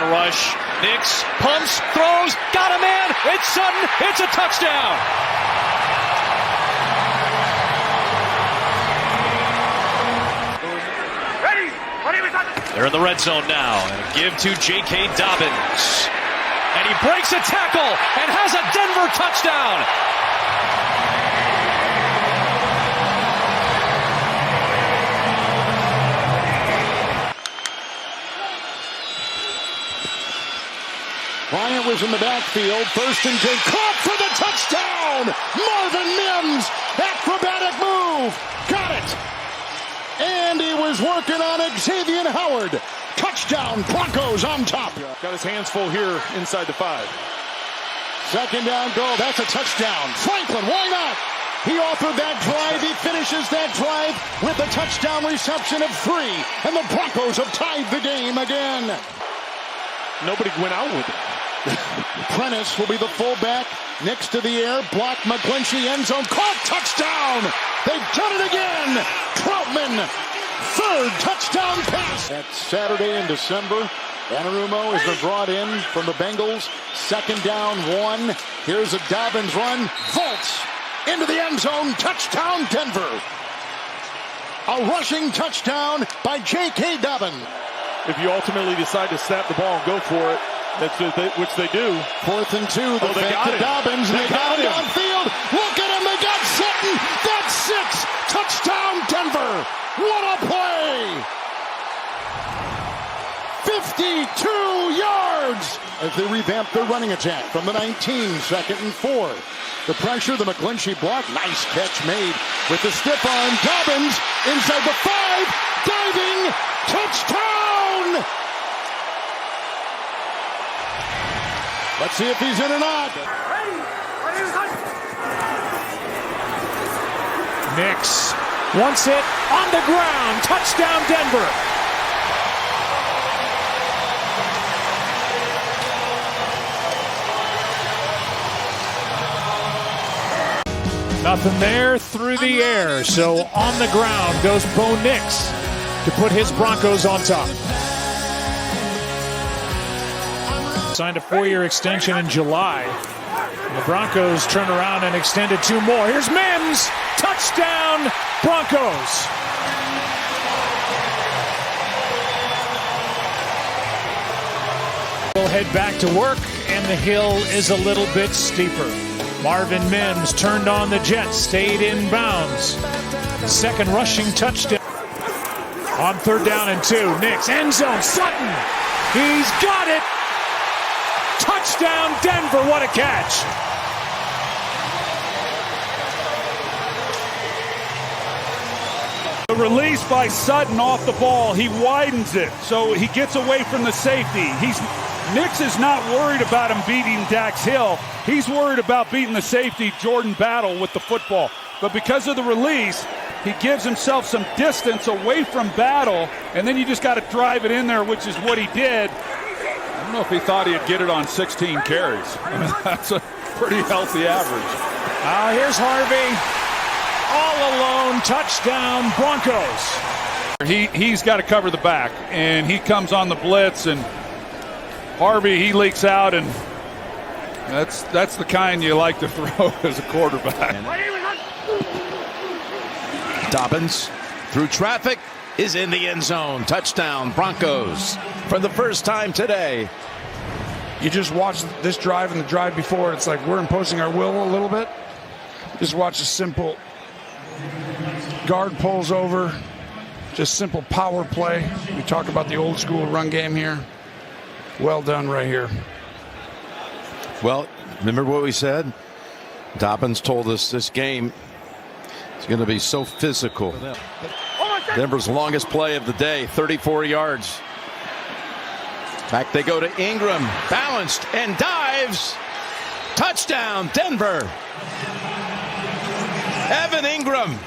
on rush. Nix pumps, throws, got a man. It's Sutton. It's a touchdown. They're in the red zone now. And a give to J.K. Dobbins. And he breaks a tackle and has a Denver touchdown. Bryant was in the backfield. First and 10. Caught for the touchdown. Marvin Mims. Acrobatic move. Got it. And he was working on Xavier Howard. Touchdown, Broncos on top. Got his hands full here inside the 5. Second down goal. That's a touchdown. Franklin, why not? He offered that drive. He finishes that drive with a touchdown reception of 3. And the Broncos have tied the game again. Nobody went out with it. Prentice will be the fullback. Next to the air. Block McGlinchey. End zone. Caught. Touchdown. They've done it again. Troutman. Third touchdown pass. That's Saturday in December. Anarumo has been brought in from the Bengals. Second down 1. Here's a Dobbins run. Vaults into the end zone. Touchdown Denver. A rushing touchdown by J.K. Dobbins. If you ultimately decide to snap the ball and go for it, which they do. 4th and 2. The fake to Dobbins. And they got him downfield. Look at him. They got Sutton. That's 6. Touchdown Denver. What a play. 52 yards as they revamp their running attack from the 19. 2nd and 4. The pressure, the McGlinchey block. Nice catch made with the stiff arm. Dobbins inside the 5. Diving. Touchdown. Let's see if he's in or not. Nix wants it on the ground. Touchdown Denver. Nothing there through the air. So on the ground goes Bo Nix to put his Broncos on top. Signed a 4-year extension in July. And the Broncos turn around and extended 2 more. Here's Mims. Touchdown, Broncos. We'll head back to work, and the hill is a little bit steeper. Marvin Mims turned on the Jets, stayed in bounds. Second rushing touchdown. On 3rd down and 2, Nix, end zone, Sutton. He's got it. Touchdown Denver, what a catch. The release by Sutton off the ball, he widens it, so he gets away from the safety. Nix is not worried about him beating Dax Hill. He's worried about beating the safety, Jordan Battle, with the football. But because of the release, he gives himself some distance away from Battle, and then you just got to drive it in there, which is what he did. I don't know if he thought he'd get it on 16 carries. I mean, that's a pretty healthy average. Here's Harvey. All alone, touchdown, Broncos. He's got to cover the back, and he comes on the blitz, and Harvey, he leaks out, and that's the kind you like to throw as a quarterback. Dobbins through traffic is in the end zone. Touchdown Broncos for the first time today. You just watch this drive and the drive before. It's like we're imposing our will a little bit. Just watch a simple guard pulls over. Just simple power play. We talk about the old school run game here. Well done right here. Well, remember what we said? Dobbins told us this game is going to be so physical. Denver's longest play of the day, 34 yards. Back they go to Ingram, balanced and dives. Touchdown, Denver. Evan Ingram.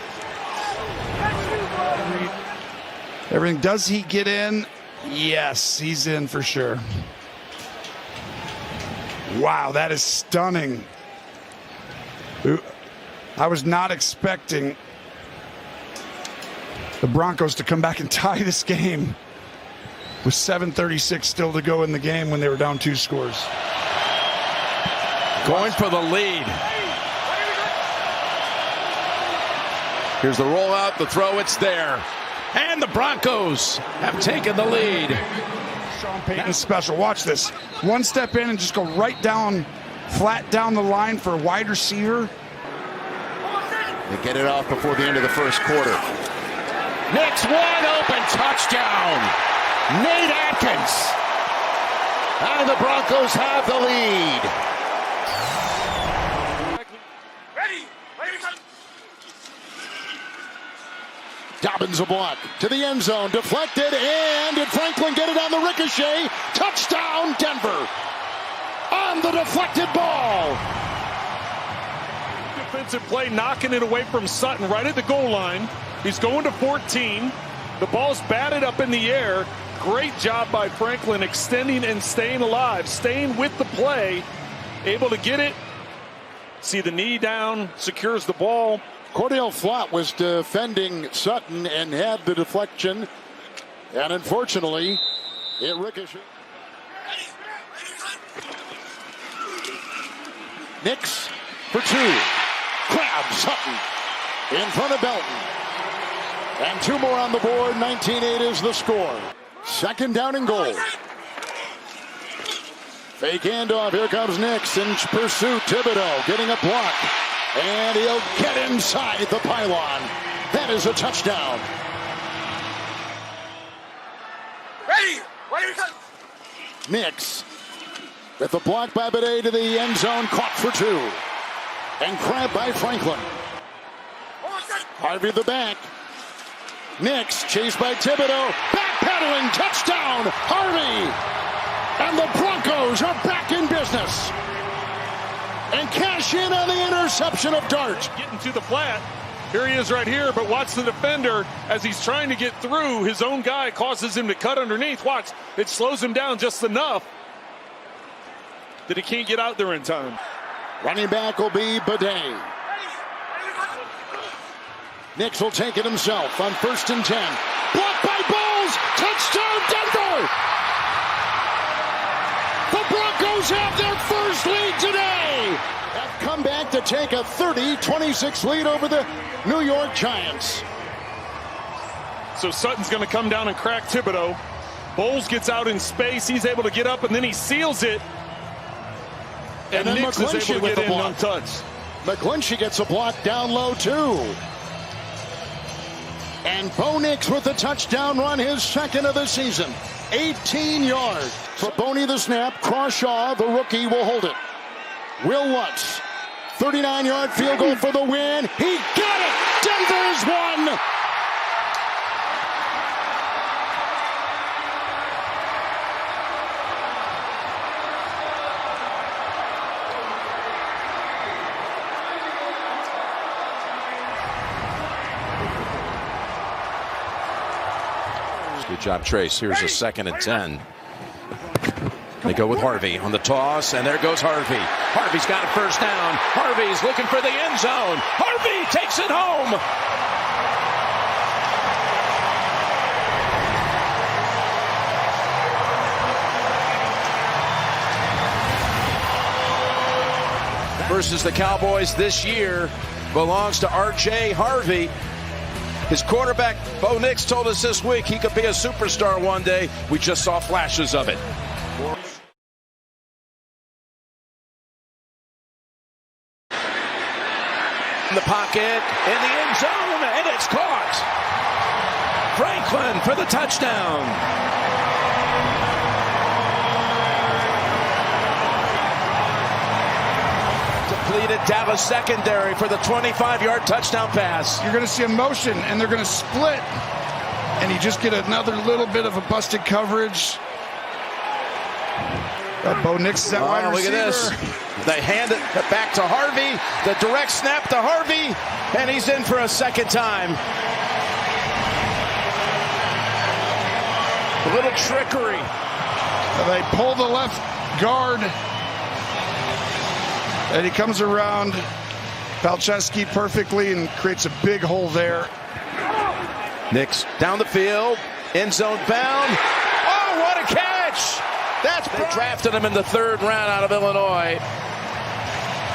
Everything. Does he get in? Yes, he's in for sure. Wow, that is stunning. I was not expecting the Broncos to come back and tie this game. with 7:36 still to go in the game when they were down 2 scores. Going for the lead. Here's the rollout, the throw, it's there. And the Broncos have taken the lead. Sean Payton's special. Watch this. One step in and just go right down, flat down the line for a wide receiver. They get it off before the end of the first quarter. Knicks wide open, touchdown. Nate Atkins. And the Broncos have the lead. Dobbins a block to the end zone, deflected, and did Franklin get it on the ricochet? Touchdown, Denver. On the deflected ball. Defensive play, knocking it away from Sutton right at the goal line. He's going to 14. The ball's batted up in the air. Great job by Franklin extending and staying alive, staying with the play, able to get it. See the knee down, secures the ball. Cordell Flott was defending Sutton and had the deflection, and unfortunately, it ricocheted. Knicks for 2. Crab Sutton in front of Belton. And 2 more on the board. 19-8 is the score. Second down and goal. Fake handoff. Here comes Knicks in pursuit. Thibodeau getting a block. And he'll get inside the pylon. That is a touchdown. Ready? Knicks with the block by Bidet to the end zone. Caught for 2. And grabbed by Franklin. Harvey the back. Knicks chased by Thibodeau. Backpedaling. Touchdown. Harvey. And the Broncos are back in business. And cash in on the interception of Dart. Getting to the flat. Here he is right here, but watch the defender as he's trying to get through. His own guy causes him to cut underneath. Watch, it slows him down just enough that he can't get out there in time. Running back will be Bidet. Knicks will take it himself on 1st and 10. Blocked by Bowles. Touchdown, Denver! The Broncos have their first lead today. Have come back to take a 30-26 lead over the New York Giants. So Sutton's going to come down and crack Thibodeau. Bowles gets out in space. He's able to get up, and then he seals it. And then Knicks is able to get in untouched. McGlinchey gets a block down low, too. And Bo Nix with the touchdown run, his second of the season. 18 yards. For Boney the snap. Crawshaw, the rookie, will hold it. Will Lutz. 39-yard field goal for the win. He got it! Denver's won! Good job, Trace. Here's a 2nd and 10. They go with Harvey on the toss, and there goes Harvey. Harvey's got a first down. Harvey's looking for the end zone. Harvey takes it home. Versus the Cowboys this year belongs to R.J. Harvey. His quarterback, Bo Nix, told us this week he could be a superstar one day. We just saw flashes of it. In the pocket, in the end zone, and it's caught. Franklin for the touchdown. Depleted Dallas secondary for the 25-yard touchdown pass. You're going to see a motion, and they're going to split. And you just get another little bit of a busted coverage. Bo Nix is that wide receiver. Look at this. They hand it back to Harvey. The direct snap to Harvey, and he's in for a second time. A little trickery. They pull the left guard, and he comes around Palczewski perfectly and creates a big hole there. Nix down the field, end zone bound. Oh, what a catch! They drafted him in the 3rd round out of Illinois.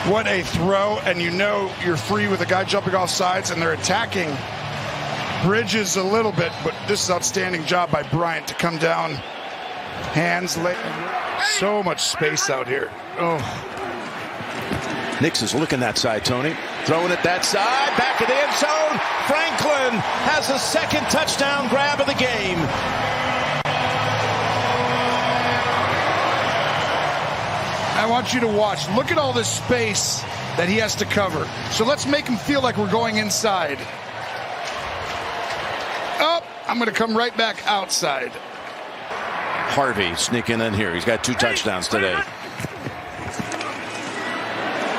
What a throw, and you know you're free with a guy jumping off sides, and they're attacking Bridges a little bit, but this is outstanding job by Bryant to come down, hands late. So much space out here. Oh. Nix is looking that side, Tony. Throwing it that side, back of the end zone. Franklin has the 2nd touchdown grab of the game. I want you to watch. Look at all this space that he has to cover. So let's make him feel like we're going inside. Oh, I'm going to come right back outside. Harvey sneaking in here. He's got 2 touchdowns today.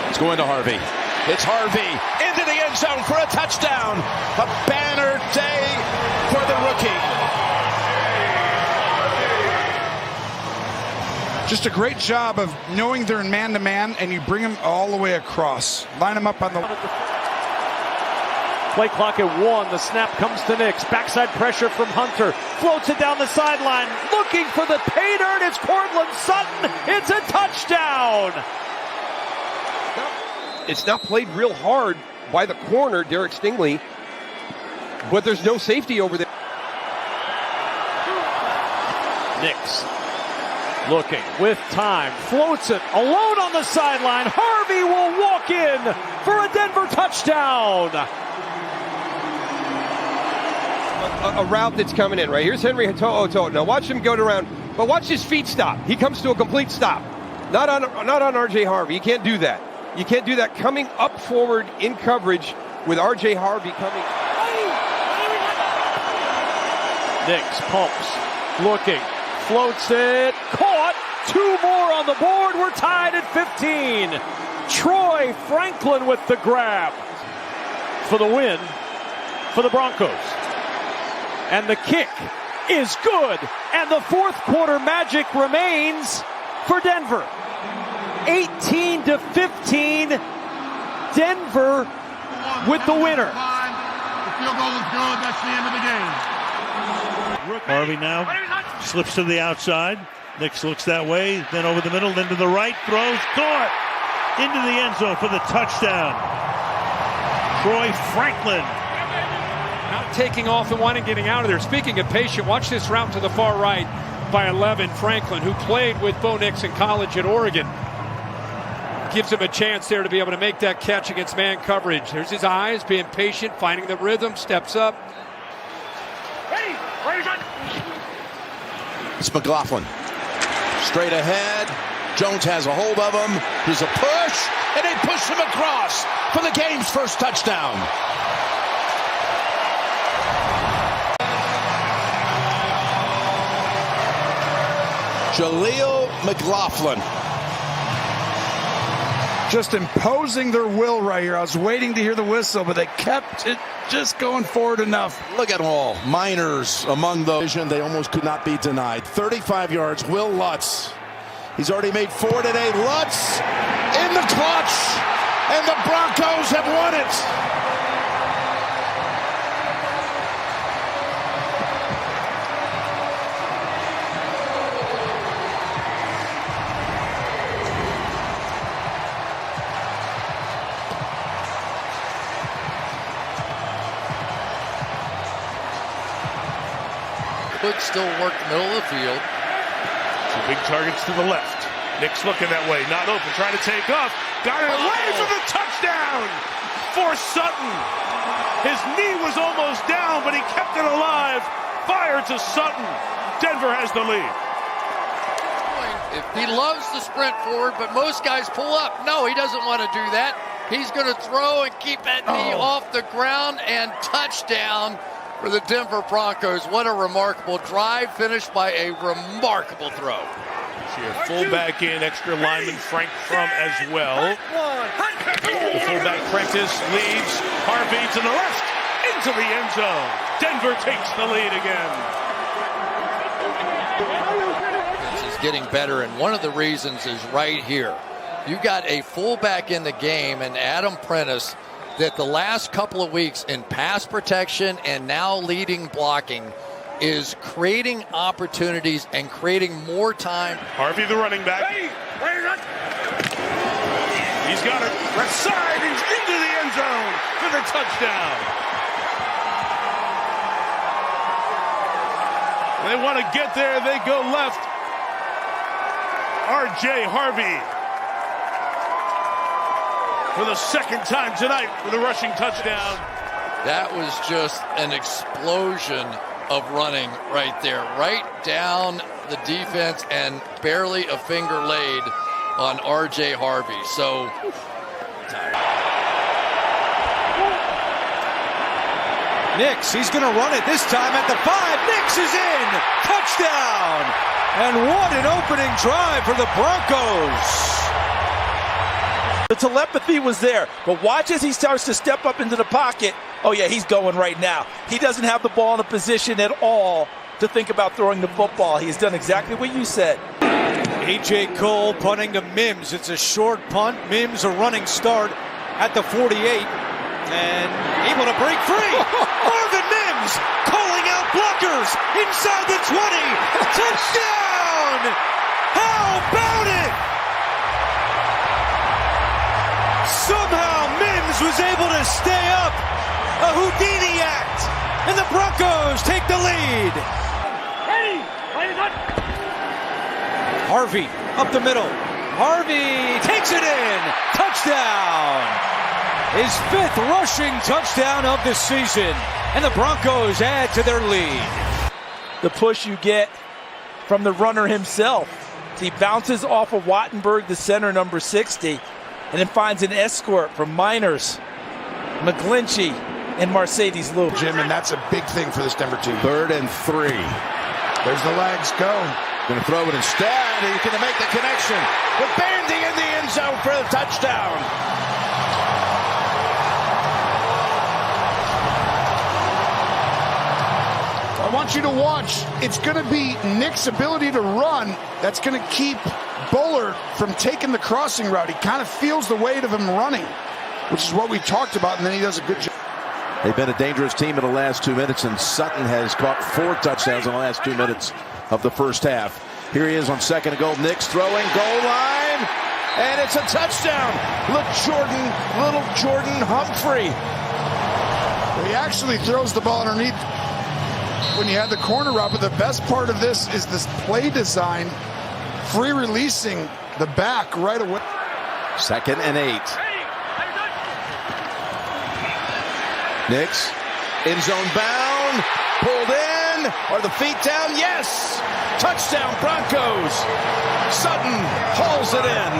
It's going to Harvey. It's Harvey into the end zone for a touchdown. A banner day for the rookie. Just a great job of knowing they're in man-to-man, and you bring them all the way across. Line them up on the... Play clock at 1. The snap comes to Nix. Backside pressure from Hunter. Floats it down the sideline. Looking for the pay dirt. It's Cortland Sutton. It's a touchdown. It's not played real hard by the corner, Derek Stingley, but there's no safety over there. Nix looking with time. Floats it alone on the sideline. Harvey will walk in for a Denver touchdown. A route that's coming in, right? Here's Henry Hoto'o. Now watch him go around, but watch his feet stop. He comes to a complete stop. Not on R.J. Harvey. You can't do that. You can't do that coming up forward in coverage with R.J. Harvey coming. Nix pumps, looking, floats it, caught. 2 more on the board. We're tied at 15. Troy Franklin with the grab for the win for the Broncos. And the kick is good. And the 4th quarter magic remains for Denver. 18-15. Denver with the winner. The field goal is good. That's the end of the game. Harvey now slips to the outside. Nix looks that way, then over the middle, then to the right, throws, caught into the end zone for the touchdown. Troy Franklin. Not taking off and wanting getting out of there. Speaking of patient, watch this route to the far right by 11, Franklin, who played with Bo Nix in college at Oregon. Gives him a chance there to be able to make that catch against man coverage. There's his eyes, being patient, finding the rhythm, steps up. It's McLaughlin. Straight ahead. Jones has a hold of him. There's a push, and they push him across for the game's 1st touchdown. Jaleel McLaughlin. Just imposing their will right here. I was waiting to hear the whistle, but they kept it just going forward enough. Look at them all. Miners among those. They almost could not be denied. 35 yards. Will Lutz. He's already made 4 today. Lutz in the clutch. And the Broncos have won it. Could still work the middle of the field. 2 big targets to the left. Nix looking that way, not open, trying to take off. Got it away for the touchdown for Sutton. His knee was almost down, but he kept it alive. Fired to Sutton. Denver has the lead. If he loves to sprint forward, but most guys pull up. No, he doesn't want to do that. He's going to throw and keep that knee off the ground, and touchdown for the Denver Broncos. What a remarkable drive, finished by a remarkable throw. See a fullback in, extra lineman Frank Crum as well. The fullback Prentice leads Harvey to the left, into the end zone. Denver takes the lead again. This is getting better, and one of the reasons is right here. You got a fullback in the game, and Adam Prentice, that the last couple of weeks in pass protection and now leading blocking is creating opportunities and creating more time. Harvey, the running back. He's got it left side. He's into the end zone for the touchdown. They want to get there. They go left. R.J. Harvey for the second time tonight with a rushing touchdown. That was just an explosion of running right there, right down the defense, and barely a finger laid on R.J. Harvey. So Nix, he's going to run it this time at the 5. Nix is in. Touchdown. And what an opening drive for the Broncos. The telepathy was there, but watch as he starts to step up into the pocket. Oh yeah, he's going right now. He doesn't have the ball in a position at all to think about throwing the football. He has done exactly what you said. A.J. Cole punting to Mims. It's a short punt. Mims a running start at the 48 and able to break free. Marvin Mims calling out blockers inside the 20. Touchdown! How about it? Somehow Mims was able to stay up. A Houdini act. And the Broncos take the lead. Harvey up the middle. Harvey takes it in. Touchdown. His 5th rushing touchdown of the season. And the Broncos add to their lead. The push you get from the runner himself. He bounces off of Wattenberg, the center, number 60, and then finds an escort from Miners, McGlinchey, and Mercedes Lewis. Jim, and that's a big thing for this Denver team. 3rd and 3. There's the legs. Go. Going to throw it instead. He's going to make the connection. With Bandy in the end zone for the touchdown. I want you to watch. It's going to be Nick's ability to run that's going to keep Bullard from taking the crossing route. He kind of feels the weight of him running, which is what we talked about, and then he does a good job. They've been a dangerous team in the last 2 minutes, and Sutton has caught 4 touchdowns in the last 2 minutes of the first half. Here he is on 2nd and goal. Nick's throwing, goal line, and it's a touchdown. Little Jordan Humphrey. He actually throws the ball underneath when you had the corner route, but the best part of this is this play design, free releasing the back right away. 2nd and 8. Nix, end zone bound, pulled in. Are the feet down? Yes! Touchdown Broncos! Sutton hauls it in.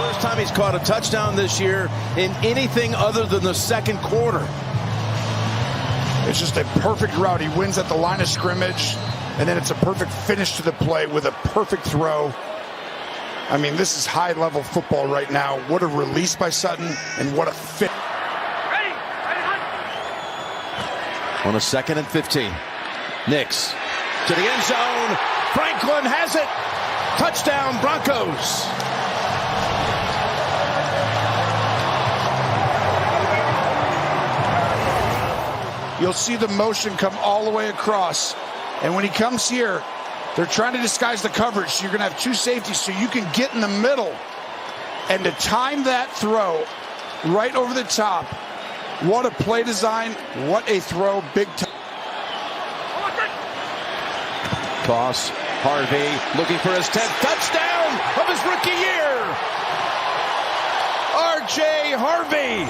First time he's caught a touchdown this year in anything other than the second quarter. It's just a perfect route. He wins at the line of scrimmage, and then it's a perfect finish to the play with a perfect throw. I mean, this is high-level football right now. What a release by Sutton, and what a fit. On a 2nd and 15. Nix to the end zone. Franklin has it. Touchdown, Broncos. You'll see the motion come all the way across. And when he comes here, they're trying to disguise the coverage. So you're going to have 2 safeties so you can get in the middle. And to time that throw right over the top, what a play design, what a throw, big time. Toss, Harvey looking for his 10th touchdown of his rookie year. R.J. Harvey.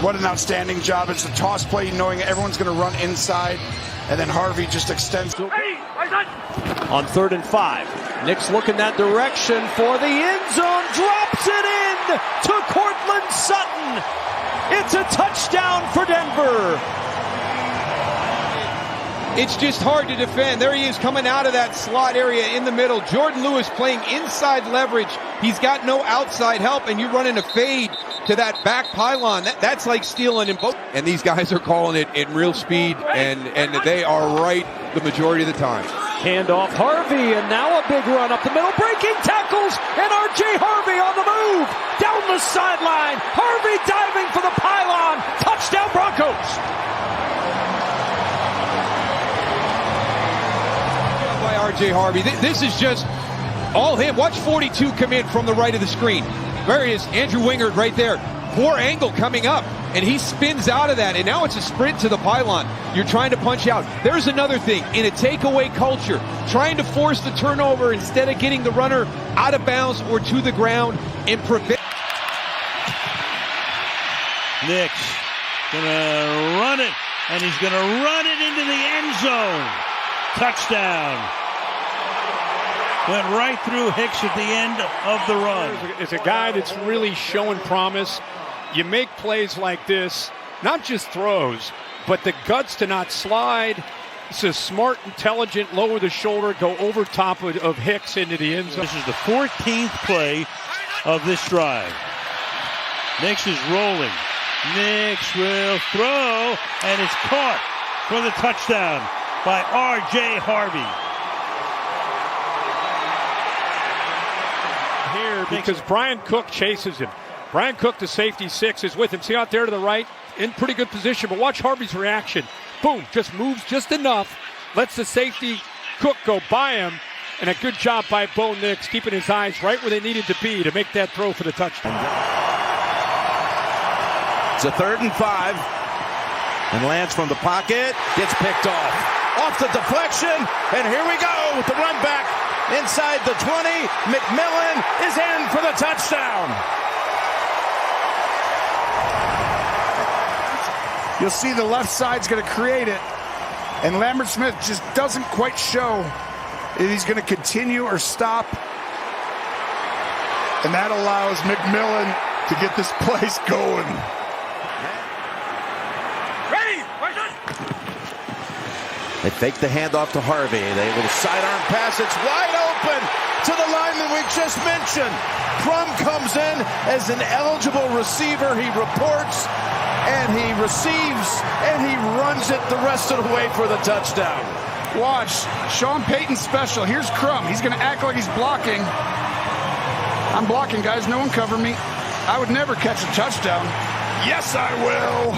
What an outstanding job. It's a toss play, knowing everyone's going to run inside, and then Harvey just extends. On 3rd and 5, Nix looking that direction for the end zone, drops it in to Cortland Sutton. It's a touchdown for Denver. It's just hard to defend. There he is coming out of that slot area in the middle. Jordan Lewis playing inside leverage. He's got no outside help, and you run in a fade to that back pylon. That's like stealing in both. And these guys are calling it in real speed, and they are right the majority of the time. Handoff Harvey, and now a big run up the middle, breaking tackles, and R.J. Harvey on the move, down the sideline, Harvey diving for the pylon, touchdown Broncos. By R.J. Harvey, this is just all him. Watch 42 come in from the right of the screen. There he is, Andrew Wingard right there. Poor angle coming up, and he spins out of that, and now it's a sprint to the pylon. You're trying to punch out. There's another thing. In a takeaway culture, trying to force the turnover instead of getting the runner out of bounds or to the ground and prevent. Nix gonna run it, and he's gonna run it into the end zone. Touchdown. Went right through Hicks at the end of the run. It's a guy that's really showing promise. You make plays like this, not just throws, but the guts to not slide. It's a smart, intelligent, lower the shoulder, go over top of Hicks into the end zone. This is the 14th play of this drive. Nix is rolling. Nix will throw, and it's caught for the touchdown by R.J. Harvey. Here because Brian Cook chases him. Brian Cook, the safety 6, is with him. See out there to the right, in pretty good position. But watch Harvey's reaction. Boom, just moves just enough. Lets the safety Cook go by him. And a good job by Bo Nix, keeping his eyes right where they needed to be to make that throw for the touchdown. It's a 3rd and 5. And Lance from the pocket gets picked off. Off the deflection. And here we go with the run back inside the 20. McMillan is in for the touchdown. You'll see the left side's going to create it, and Lambert Smith just doesn't quite show if he's going to continue or stop, and that allows McMillan to get this place going. They fake the handoff to Harvey. They little sidearm pass. It's wide open to the lineman we just mentioned. Crum comes in as an eligible receiver. He reports, and he receives, and he runs it the rest of the way for the touchdown. Watch, Sean Payton special. Here's Crum. He's going to act like he's blocking. I'm blocking, guys. No one cover me. I would never catch a touchdown. Yes, I will.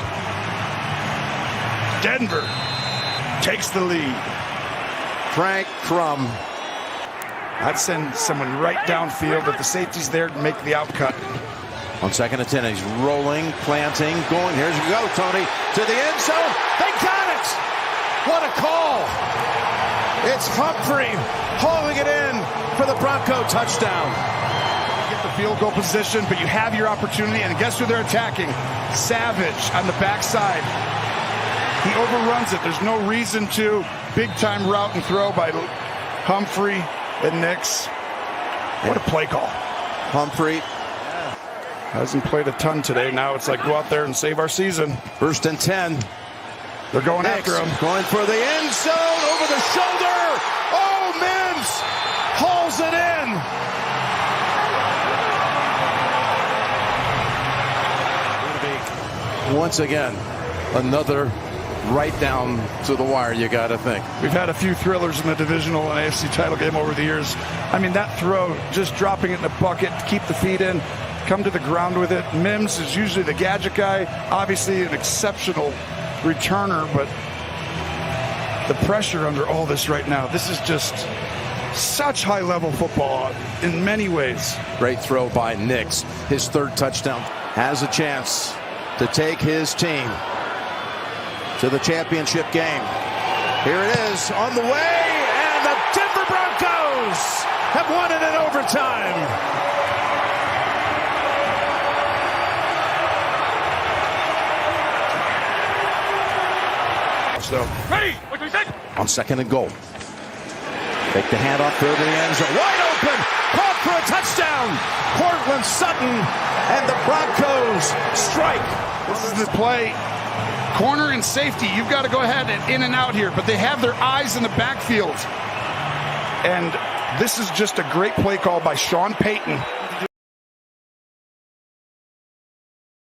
Denver takes the lead. Frank Crum. I'd send someone right downfield if the safety's there to make the outcut. On 2nd and 10, he's rolling, planting, going. Here you go, Tony, to the end zone. They got it! What a call! It's Humphrey hauling it in for the Bronco touchdown. You get the field goal position, but you have your opportunity, and guess who they're attacking? Savage on the backside. He overruns it. There's no reason to. Big-time route and throw by Humphrey and Nix. What a play call. Humphrey hasn't played a ton today. Now it's like, go out there and save our season. 1st and 10. They're going Nix after him. Going for the end zone, over the shoulder. Oh, Mims hauls it in. Once again, another right down to the wire, you got to think. We've had a few thrillers in the divisional and AFC title game over the years. I mean, that throw, just dropping it in the bucket, keep the feet in, come to the ground with it. Mims is usually the gadget guy, obviously an exceptional returner, but the pressure under all this right now, this is just such high-level football in many ways. Great throw by Nix. His 3rd touchdown. Has a chance to take his team to the championship game. Here it is on the way, and the Denver Broncos have won it in overtime. So, on 2nd and goal. Take the handoff, throw to the end zone. Wide open, caught for a touchdown. Cortland Sutton and the Broncos strike. This is the play. Corner and safety, you've got to go ahead and in and out here, but they have their eyes in the backfield. And this is just a great play call by Sean Payton.